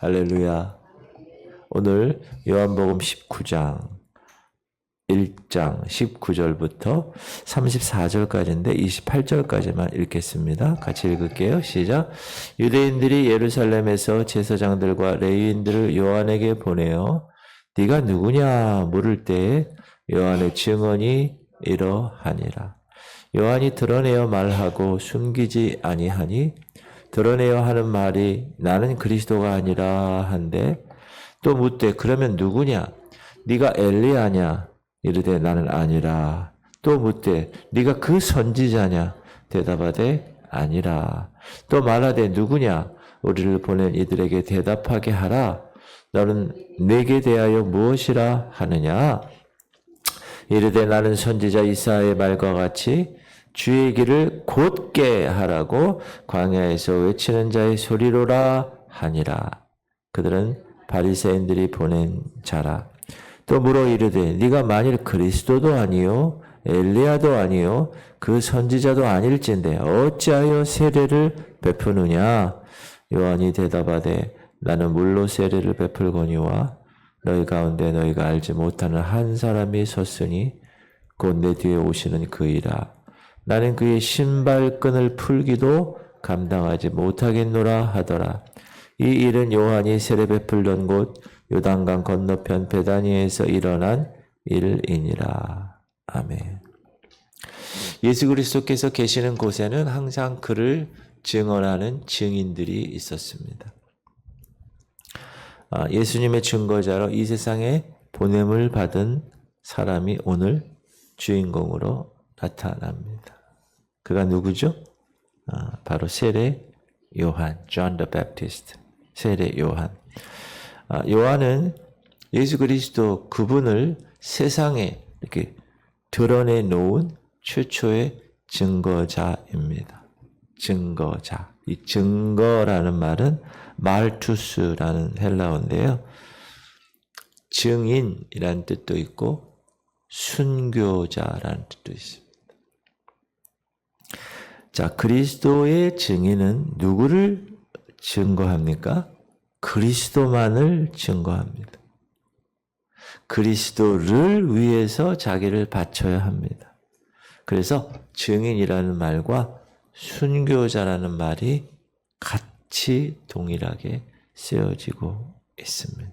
할렐루야. 오늘 요한복음 19장 1장 19절부터 34절까지인데 28절까지만 읽겠습니다. 같이 읽을게요. 시작. 유대인들이 예루살렘에서 제사장들과 레위인들을 요한에게 보내어 네가 누구냐 물을 때에 요한의 증언이 이러하니라. 요한이 드러내어 말하고 숨기지 아니하니 드러내어 하는 말이 나는 그리스도가 아니라 한데 또 묻되 그러면 누구냐? 네가 엘리야냐? 이르되 나는 아니라. 또 묻되 네가 그 선지자냐? 대답하되 아니라. 또 말하되 누구냐? 우리를 보낸 이들에게 대답하게 하라. 너는 내게 대하여 무엇이라 하느냐? 이르되 나는 선지자 이사야의 말과 같이 주의 길을 곧게 하라고 광야에서 외치는 자의 소리로라 하니라. 그들은 바리새인들이 보낸 자라. 또 물어 이르되 네가 만일 그리스도도 아니요 엘리야도 아니요 그 선지자도 아닐진데 어찌하여 세례를 베푸느냐? 요한이 대답하되 나는 물로 세례를 베풀거니와 너희 가운데 너희가 알지 못하는 한 사람이 섰으니 곧 내 뒤에 오시는 그이라. 나는 그의 신발끈을 풀기도 감당하지 못하겠노라 하더라. 이 일은 요한이 세례 베풀던 곳 요단강 건너편 베다니에서 일어난 일이니라. 아멘. 예수 그리스도께서 계시는 곳에는 항상 그를 증언하는 증인들이 있었습니다. 예수님의 증거자로 이 세상에 보냄을 받은 사람이 오늘 주인공으로 나타납니다. 그가 누구죠? 바로 세례 요한, John the Baptist, 세례 요한. 요한은 예수 그리스도 그분을 세상에 이렇게 드러내 놓은 최초의 증거자입니다. 증거자. 이 증거라는 말은 말투스라는 헬라어인데요. 증인이라는 뜻도 있고 순교자라는 뜻도 있습니다. 자, 그리스도의 증인은 누구를 증거합니까? 그리스도만을 증거합니다. 그리스도를 위해서 자기를 바쳐야 합니다. 그래서 증인이라는 말과 순교자라는 말이 같이 동일하게 쓰여지고 있습니다.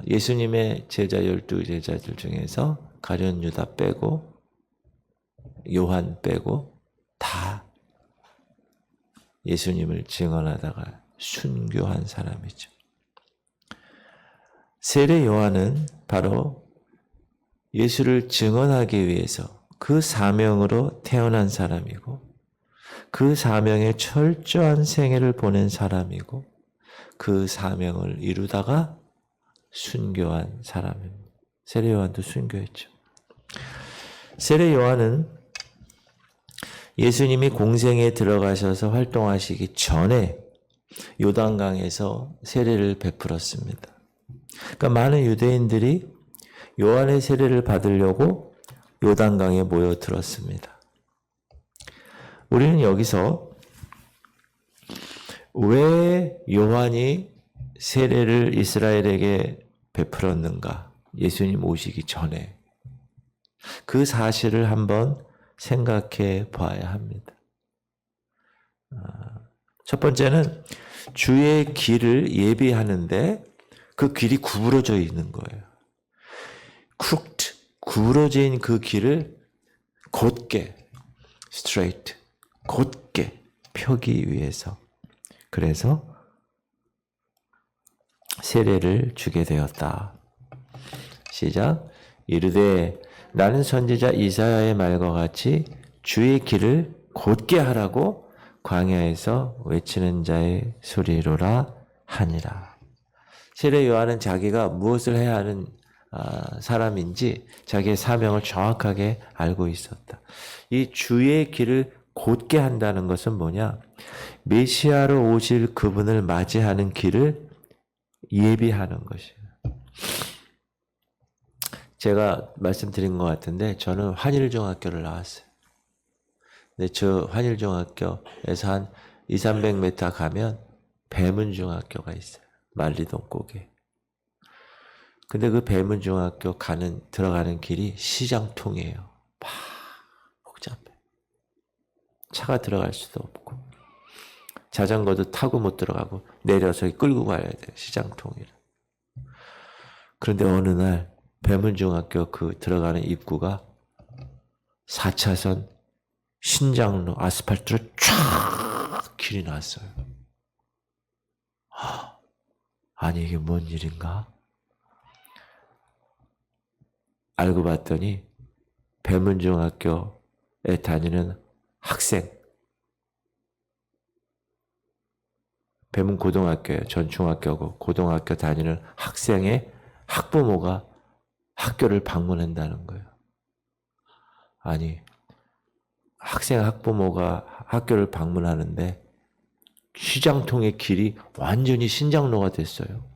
예수님의 제자 12제자들 중에서 가룟 유다 빼고 요한 빼고 다 예수님을 증언하다가 순교한 사람이죠. 세례 요한은 바로 예수를 증언하기 위해서 그 사명으로 태어난 사람이고 그 사명에 철저한 생애를 보낸 사람이고 그 사명을 이루다가 순교한 사람입니다. 세례 요한도 순교했죠. 세례 요한은 예수님이 공생에 들어가셔서 활동하시기 전에 요단강에서 세례를 베풀었습니다. 그러니까 많은 유대인들이 요한의 세례를 받으려고 요단강에 모여들었습니다. 우리는 여기서 왜 요한이 세례를 이스라엘에게 베풀었는가? 예수님 오시기 전에. 그 사실을 한번 생각해 봐야 합니다. 첫 번째는 주의 길을 예비하는데 그 길이 구부러져 있는 거예요. crooked, 구부러진 그 길을 곧게, straight, 곧게 펴기 위해서. 그래서 세례를 주게 되었다. 시작. 이르되 나는 선지자 이사야의 말과 같이 주의 길을 곧게 하라고 광야에서 외치는 자의 소리로라 하니라. 세례 요한은 자기가 무엇을 해야 하는 사람인지 자기의 사명을 정확하게 알고 있었다. 이 주의 길을 곧게 한다는 것은 뭐냐? 메시아로 오실 그분을 맞이하는 길을 예비하는 것이에요. 제가 말씀드린 것 같은데 저는 환일중학교를 나왔어요. 근데 저 환일중학교에서 한 200-300m 가면 배문중학교가 있어요. 만리동 꼭에. 근데 그 배문중학교 들어가는 길이 시장통이에요. 막 복잡해. 차가 들어갈 수도 없고 자전거도 타고 못 들어가고 내려서 끌고 가야 돼요. 시장통이라. 그런데 어느 날 배문중학교 그 들어가는 입구가 4차선 신장로 아스팔트로 쫙 길이 났어요. 아니 이게 뭔 일인가? 알고 봤더니 배문중학교에 다니는 학생, 배문고등학교예요. 전 중학교고 고등학교 다니는 학생의 학부모가 학교를 방문한다는 거예요. 아니 학생 학부모가 학교를 방문하는데 시장통의 길이 완전히 신장로가 됐어요.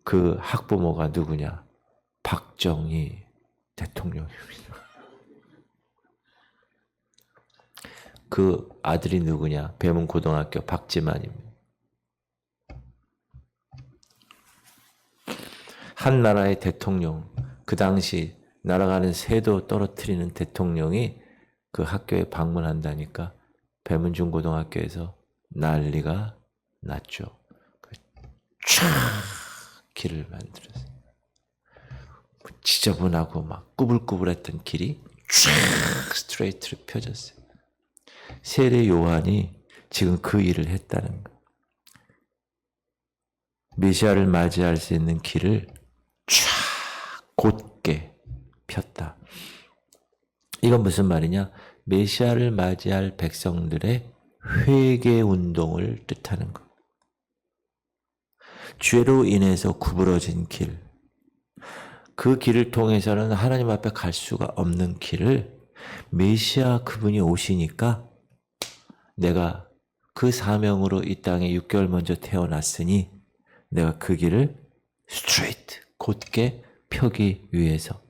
그 학부모가 누구냐? 박정희 대통령입니다. 그 아들이 누구냐? 배문고등학교 박지만입니다. 한 나라의 대통령, 그 당시 날아가는 새도 떨어뜨리는 대통령이 그 학교에 방문한다니까 배문중고등학교에서 난리가 났죠. 쫙 길을 만들었어요. 지저분하고 막 꾸불꾸불했던 길이 쫙 스트레이트로 펴졌어요. 세례 요한이 지금 그 일을 했다는 거예요. 메시아를 맞이할 수 있는 길을 쫙 곧게 폈다. 이건 무슨 말이냐? 메시아를 맞이할 백성들의 회개 운동을 뜻하는 것. 죄로 인해서 구부러진 길, 그 길을 통해서는 하나님 앞에 갈 수가 없는 길을 메시아 그분이 오시니까 내가 그 사명으로 이 땅에 6개월 먼저 태어났으니 내가 그 길을 스트레이트, 곧게 펴기 위해서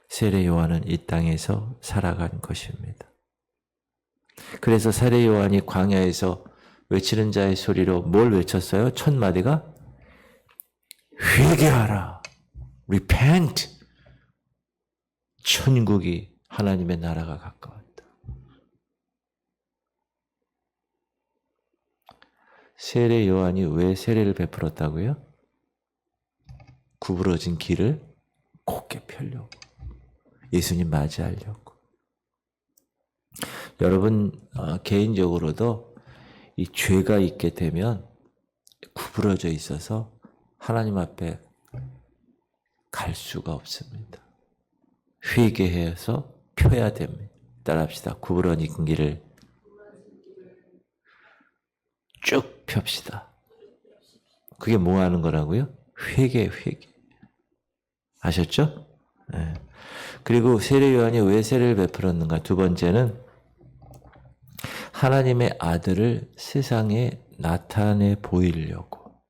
세례 요한은 이 땅에서 살아간 것입니다. 그래서 세례 요한이 광야에서 외치는 자의 소리로 뭘 외쳤어요? 첫 마디가 회개하라. Repent. 천국이 하나님의 나라가 가까웠다. 세례 요한이 왜 세례를 베풀었다고요? 구부러진 길을 곧게 펴려고. 예수님 맞이하려고. 여러분 개인적으로도 이 죄가 있게 되면 구부러져 있어서 하나님 앞에 갈 수가 없습니다. 회개해서 펴야 됩니다. 따라합시다. 구부러진 길을 쭉 펴시다. 그게 뭐 하는 거라고요? 회개. 아셨죠? 네. 그리고 세례 요한이 왜 세례를 베풀었는가? 두 번째는 하나님의 아들을 세상에 나타내 보이려고.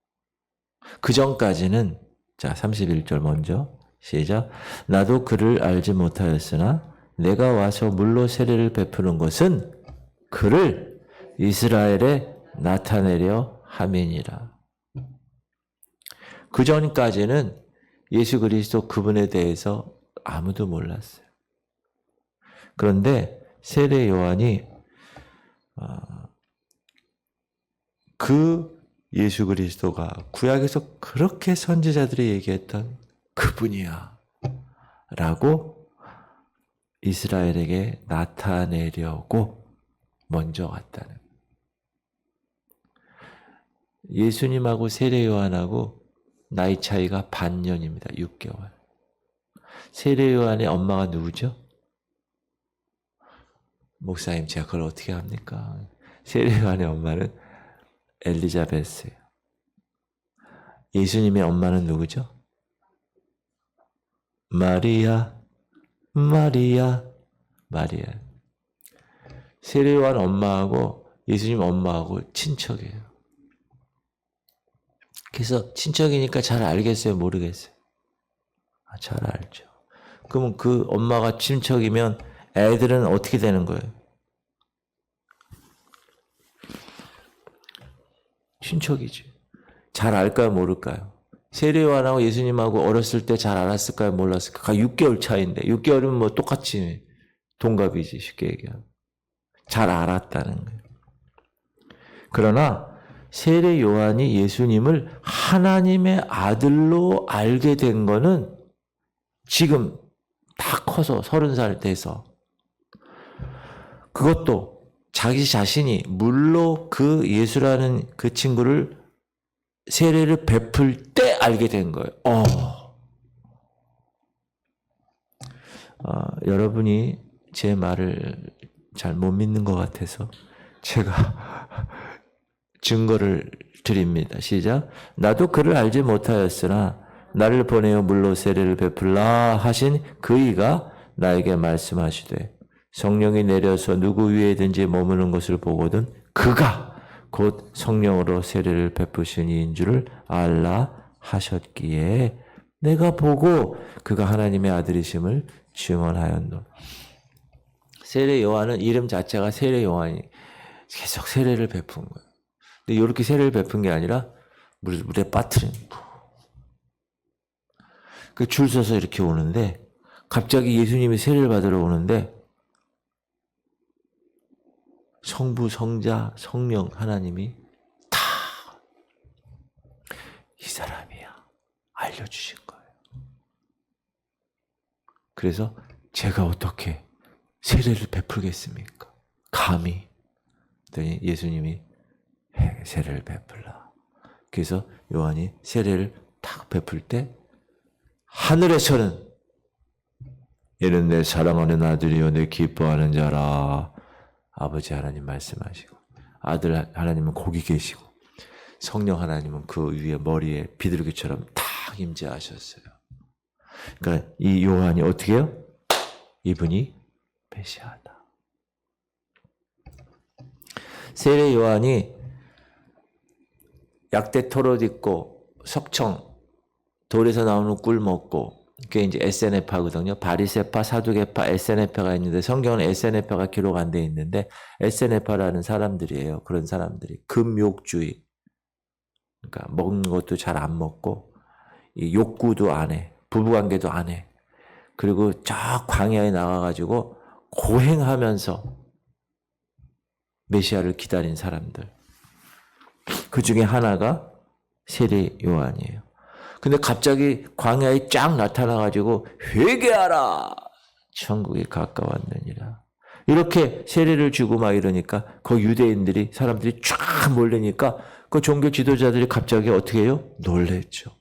그 전까지는 자 31절 먼저 시작. 나도 그를 알지 못하였으나 내가 와서 물로 세례를 베푸는 것은 그를 이스라엘에 나타내려 함이니라. 그 전까지는 예수 그리스도 그분에 대해서 아무도 몰랐어요. 그런데 세례 요한이 그 예수 그리스도가 구약에서 그렇게 선지자들이 얘기했던 그분이야 라고 이스라엘에게 나타내려고 먼저 왔다는 거예요. 예수님하고 세례 요한하고 나이 차이가 반년입니다. 6개월. 세례 요한의 엄마가 누구죠? 목사님 제가 그걸 어떻게 합니까? 세례 요한의 엄마는 엘리자베스예요. 예수님의 엄마는 누구죠? 마리아. 세례 요한 엄마하고 예수님 엄마하고 친척이에요. 그래서 친척이니까 잘 알겠어요? 모르겠어요? 잘 알죠. 그러면 그 엄마가 친척이면 애들은 어떻게 되는 거예요? 친척이지. 잘 알까요, 모를까요? 세례 요한하고 예수님하고 어렸을 때 잘 알았을까요, 몰랐을까요? 6개월 차인데 6개월이면 뭐 똑같이 동갑이지, 쉽게 얘기하면. 잘 알았다는 거예요. 그러나 세례 요한이 예수님을 하나님의 아들로 알게 된 거는 지금 다 커서 30살 돼서, 그것도 자기 자신이 물로 그 예수라는 그 친구를 세례를 베풀 때 알게 된 거예요. 여러분이 제 말을 잘 못 믿는 것 같아서 제가 증거를 드립니다. 시작. 나도 그를 알지 못하였으나 나를 보내어 물로 세례를 베풀라 하신 그이가 나에게 말씀하시되 성령이 내려서 누구 위에든지 머무는 것을 보거든 그가 곧 성령으로 세례를 베푸신 이인 줄을 알라 하셨기에 내가 보고 그가 하나님의 아들이심을 증언하였노. 세례 요한은 이름 자체가 세례 요한이 계속 세례를 베푼 거예요. 근데 이렇게 세례를 베푼 게 아니라 물에 빠뜨린 거예요. 그 줄 서서 이렇게 오는데 갑자기 예수님이 세례를 받으러 오는데 성부, 성자, 성령 하나님이 다 이 사람이야 알려주신 거예요. 그래서 제가 어떻게 세례를 베풀겠습니까? 감히. 그랬더니 예수님이 세례를 베풀라. 그래서 요한이 세례를 딱 베풀 때 하늘에서는 얘는 내 사랑하는 아들이요 내 기뻐하는 자라. 아버지 하나님 말씀하시고 아들 하나님은 거기 계시고 성령 하나님은 그 위에 머리에 비둘기처럼 탁 임재하셨어요. 그러니까 이 요한이 어떻게 해요? 이분이 메시아다. 세례 요한이 약대 털옷 입고 석청 돌에서 나오는 꿀 먹고 그게 이제 에세네파거든요. 바리새파, 사두개파, 에세네파가 있는데 성경은 에세네파가 기록 안 돼 있는데 에세네파라는 사람들이에요. 그런 사람들이 금욕주의. 그러니까 먹는 것도 잘 안 먹고 이 욕구도 안 해. 부부관계도 안 해. 그리고 저 광야에 나가가지고 고행하면서 메시아를 기다린 사람들. 그 중에 하나가 세례 요한이에요. 근데 갑자기 광야에 쫙 나타나가지고 회개하라! 천국이 가까웠느니라. 이렇게 세례를 주고 막 이러니까 그 유대인들이 사람들이 쫙 몰리니까 그 종교 지도자들이 갑자기 어떻게 해요? 놀랬죠.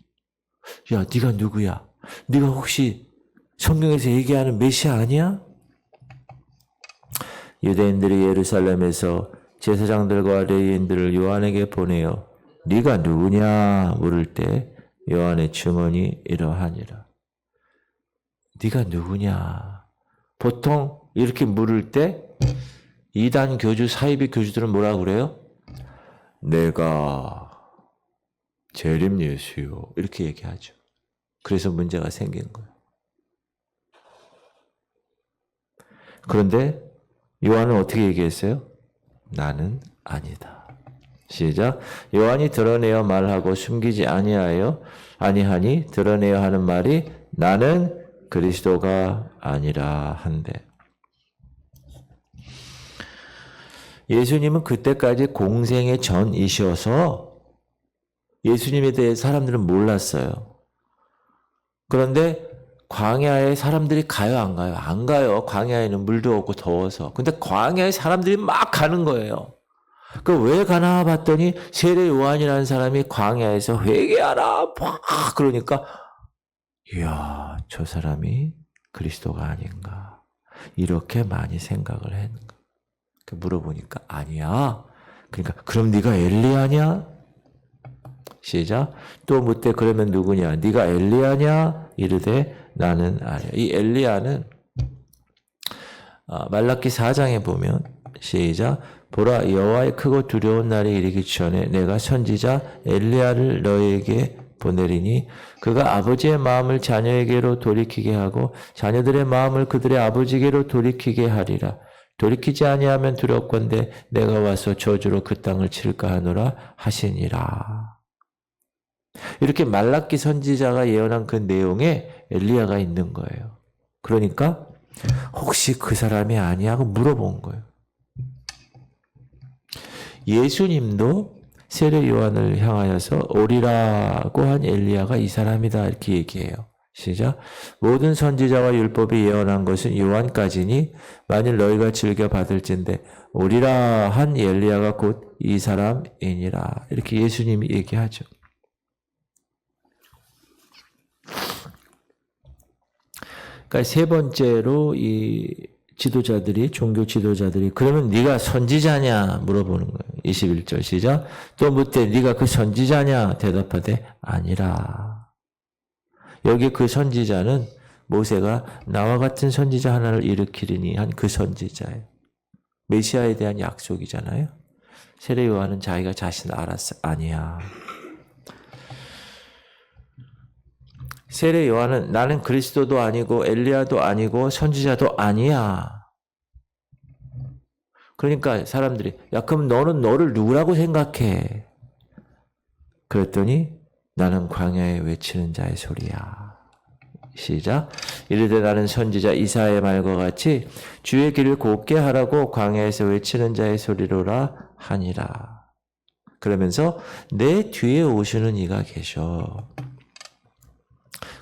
야, 네가 누구야? 네가 혹시 성경에서 얘기하는 메시아 아니야? 유대인들이 예루살렘에서 제사장들과 레위인들을 요한에게 보내어 네가 누구냐 물을 때 요한의 증언이 이러하니라. 네가 누구냐? 보통 이렇게 물을 때 이단 교주, 사이비 교주들은 뭐라고 그래요? 내가 재림 예수요. 이렇게 얘기하죠. 그래서 문제가 생긴 거예요. 그런데 요한은 어떻게 얘기했어요? 나는 아니다. 시작. 요한이 드러내어 말하고 숨기지 아니하니 드러내어 하는 말이 나는 그리스도가 아니라 한데. 예수님은 그때까지 공생의 전이셔서 예수님에 대해 사람들은 몰랐어요. 그런데 광야에 사람들이 가요, 안 가요? 안 가요. 광야에는 물도 없고 더워서. 근데 광야에 사람들이 막 가는 거예요. 그 왜 가나 봤더니 세례 요한이라는 사람이 광야에서 회개하라 막 그러니까 이야 저 사람이 그리스도가 아닌가 이렇게 많이 생각을 했는 거야. 물어보니까 아니야. 그러니까 그럼 네가 엘리야냐? 시작. 또 묻되 그러면 누구냐? 네가 엘리야냐? 이르되 나는 아니야. 이 엘리야는 말라기 4장에 보면 시작. 보라 여호와의 크고 두려운 날이 이르기 전에 내가 선지자 엘리야를 너에게 보내리니 그가 아버지의 마음을 자녀에게로 돌이키게 하고 자녀들의 마음을 그들의 아버지에게로 돌이키게 하리라. 돌이키지 아니하면 두렵건대 내가 와서 저주로 그 땅을 칠까 하노라 하시니라. 이렇게 말라기 선지자가 예언한 그 내용에 엘리야가 있는 거예요. 그러니까 혹시 그 사람이 아니야? 하고 물어본 거예요. 예수님도 세례 요한을 향하여서 오리라고 한 엘리야가 이 사람이다 이렇게 얘기해요. 시작. 모든 선지자와 율법이 예언한 것은 요한까지니 만일 너희가 즐겨 받을진대 오리라 한 엘리야가 곧 이 사람이니라. 이렇게 예수님이 얘기하죠. 그러니까 세 번째로 이 지도자들이 종교 지도자들이 그러면 네가 선지자냐 물어보는 거예요. 21절 시작. 또 묻되 네가 그 선지자냐 대답하되 아니라. 여기 그 선지자는 모세가 나와 같은 선지자 하나를 일으키리니 한 그 선지자예요. 메시아에 대한 약속이잖아요. 세례 요한은 자기가 자신을 알았어. 아니야. 세례 요한은 나는 그리스도도 아니고 엘리야도 아니고 선지자도 아니야. 그러니까 사람들이 야 그럼 너는 너를 누구라고 생각해? 그랬더니 나는 광야에 외치는 자의 소리야. 시작. 이르되 나는 선지자 이사야의 말과 같이 주의 길을 곱게 하라고 광야에서 외치는 자의 소리로라 하니라. 그러면서 내 뒤에 오시는 이가 계셔.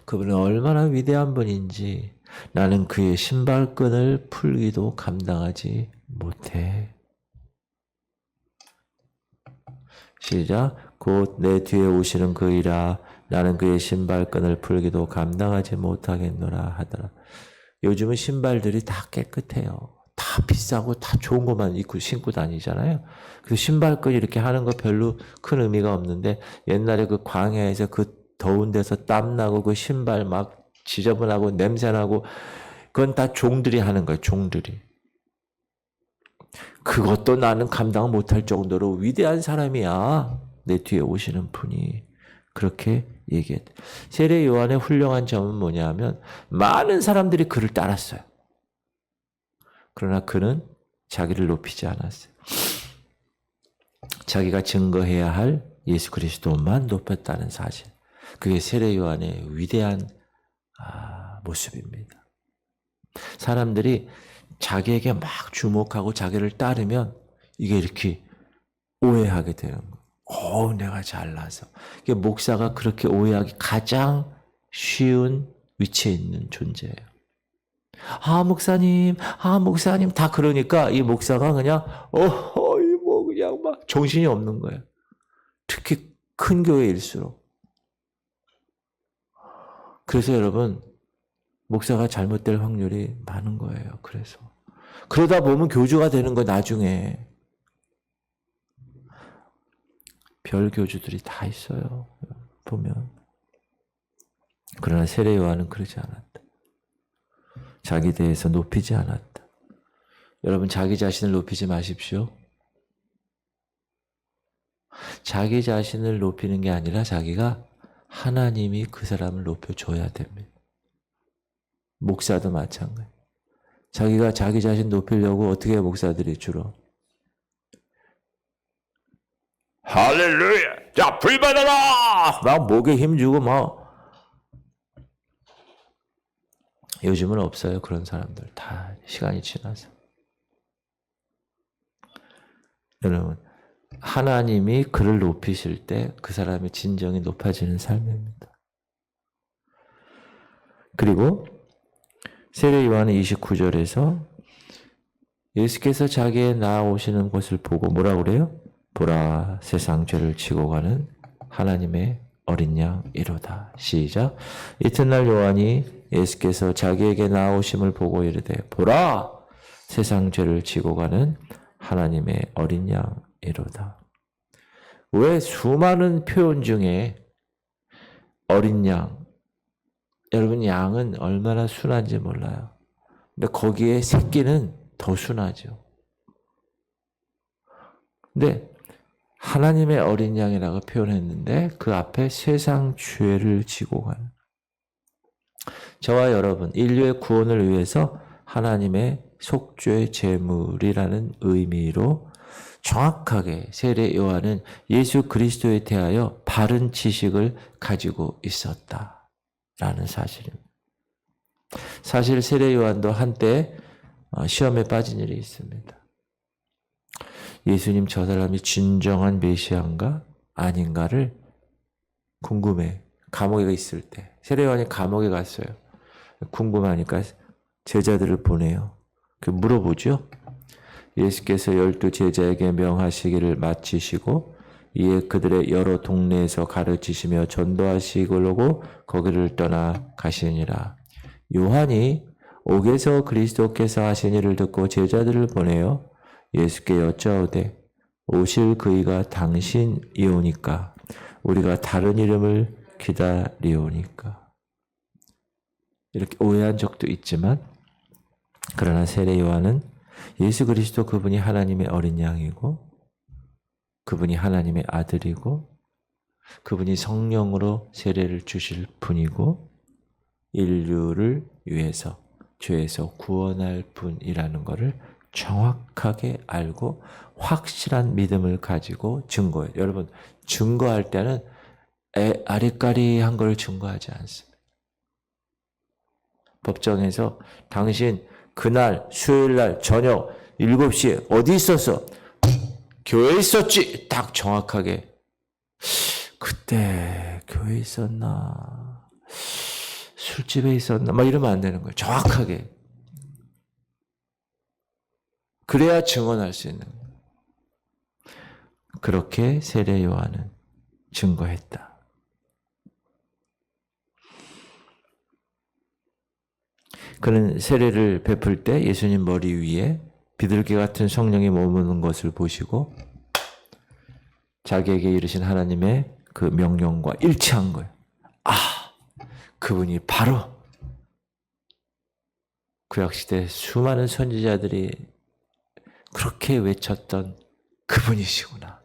그분은 얼마나 위대한 분인지 나는 그의 신발끈을 풀기도 감당하지 못해. 시작. 곧 내 뒤에 오시는 그이라 나는 그의 신발끈을 풀기도 감당하지 못하겠노라 하더라. 요즘은 신발들이 다 깨끗해요. 다 비싸고 다 좋은 것만 입고 신고 다니잖아요. 그래서 신발끈 이렇게 하는 거 별로 큰 의미가 없는데 옛날에 그 광야에서 그 더운 데서 땀나고 그 신발 막 지저분하고 냄새나고 그건 다 종들이 하는 거예요. 종들이. 그것도 나는 감당 못할 정도로 위대한 사람이야. 내 뒤에 오시는 분이. 그렇게 얘기했다. 세례 요한의 훌륭한 점은 뭐냐면 많은 사람들이 그를 따랐어요. 그러나 그는 자기를 높이지 않았어요. 자기가 증거해야 할 예수 그리스도만 높였다는 사실. 그게 세례 요한의 위대한 모습입니다. 사람들이 자기에게 막 주목하고 자기를 따르면 이게 이렇게 오해하게 되는 거예요. 내가 잘나서. 이게 목사가 그렇게 오해하기 가장 쉬운 위치에 있는 존재예요. 목사님 다 그러니까 이 목사가 그냥 그냥 막 정신이 없는 거예요. 특히 큰 교회일수록. 그래서 여러분 목사가 잘못될 확률이 많은 거예요. 그래서 그러다 보면 교주가 되는 거 나중에 별 교주들이 다 있어요. 보면. 그러나 세례 요한은 그러지 않았다. 자기 대해서 높이지 않았다. 여러분 자기 자신을 높이지 마십시오. 자기 자신을 높이는 게 아니라 자기가 하나님이 그 사람을 높여줘야 됩니다. 목사도 마찬가지. 자기가 자기 자신 높이려고 어떻게 해요, 목사들이 주로? 할렐루야! 자, 불 받아라! 막 목에 힘주고 막. 요즘은 없어요, 그런 사람들. 다 시간이 지나서. 여러분, 하나님이 그를 높이실 때 그 사람의 진정이 높아지는 삶입니다. 그리고 세례 요한은 29절에서 예수께서 자기의 나아오시는 것을 보고 뭐라고 그래요? 보라 세상 죄를 지고 가는 하나님의 어린 양이로다. 시작. 이튿날 요한이 예수께서 자기에게 나아오심을 보고 이르되 보라 세상 죄를 지고 가는 하나님의 어린 양이로다. 왜 수많은 표현 중에 어린 양, 여러분 양은 얼마나 순한지 몰라요. 근데 거기에 새끼는 더 순하죠. 근데 하나님의 어린 양이라고 표현했는데 그 앞에 세상 죄를 지고 가는 저와 여러분 인류의 구원을 위해서 하나님의 속죄 제물이라는 의미로 정확하게 세례 요한은 예수 그리스도에 대하여 바른 지식을 가지고 있었다라는 사실입니다. 사실 세례 요한도 한때 시험에 빠진 일이 있습니다. 예수님 저 사람이 진정한 메시아인가 아닌가를 궁금해. 감옥에 있을 때 세례 요한이 감옥에 갔어요. 궁금하니까 제자들을 보내요. 물어보죠. 예수께서 12 제자에게 명하시기를 마치시고 이에 그들의 여러 동네에서 가르치시며 전도하시려고 거기를 떠나 가시니라. 요한이 옥에서 그리스도께서 하신 일을 듣고 제자들을 보내어 예수께 여짜오되 오실 그이가 당신이오니까 우리가 다른 이름을 기다리오니까. 이렇게 오해한 적도 있지만 그러나 세례 요한은 예수 그리스도 그분이 하나님의 어린 양이고 그분이 하나님의 아들이고 그분이 성령으로 세례를 주실 분이고 인류를 위해서 죄에서 구원할 분이라는 것을 정확하게 알고 확실한 믿음을 가지고 증거해요. 여러분 증거할 때는 아리까리한 걸 증거하지 않습니다. 법정에서 당신 그날 수요일날 저녁 7시에 어디 있었어? 교회에 있었지. 딱 정확하게 그때 교회에 있었나 술집에 있었나 막 이러면 안 되는 거예요. 정확하게. 그래야 증언할 수 있는 거예요. 그렇게 세례 요한은 증거했다. 그는 세례를 베풀 때 예수님 머리 위에 비둘기 같은 성령이 머무는 것을 보시고 자기에게 이르신 하나님의 그 명령과 일치한 거예요. 그분이 바로 구약시대 수많은 선지자들이 그렇게 외쳤던 그분이시구나.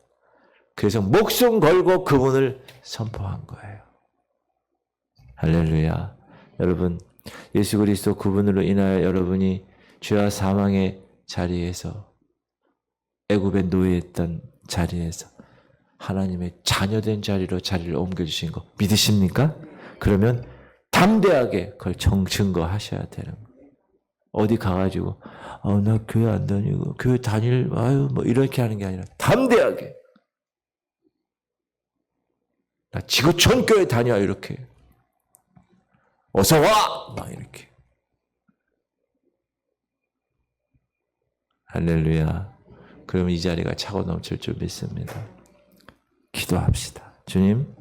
그래서 목숨 걸고 그분을 선포한 거예요. 할렐루야. 여러분 예수 그리스도 그분으로 인하여 여러분이 죄와 사망의 자리에서 애굽의 노예했던 자리에서 하나님의 자녀된 자리로 자리를 옮겨주신 거 믿으십니까? 그러면 담대하게 그걸 증거하셔야 되는 거예요. 어디 가가지고 나 교회 안 다니고 교회 뭐 이렇게 하는 게 아니라 담대하게 나 지구촌 교회 다녀 이렇게 어서 와! 막 이렇게. 할렐루야. 그러면 이 자리가 차고 넘칠 줄 믿습니다. 기도합시다. 주님,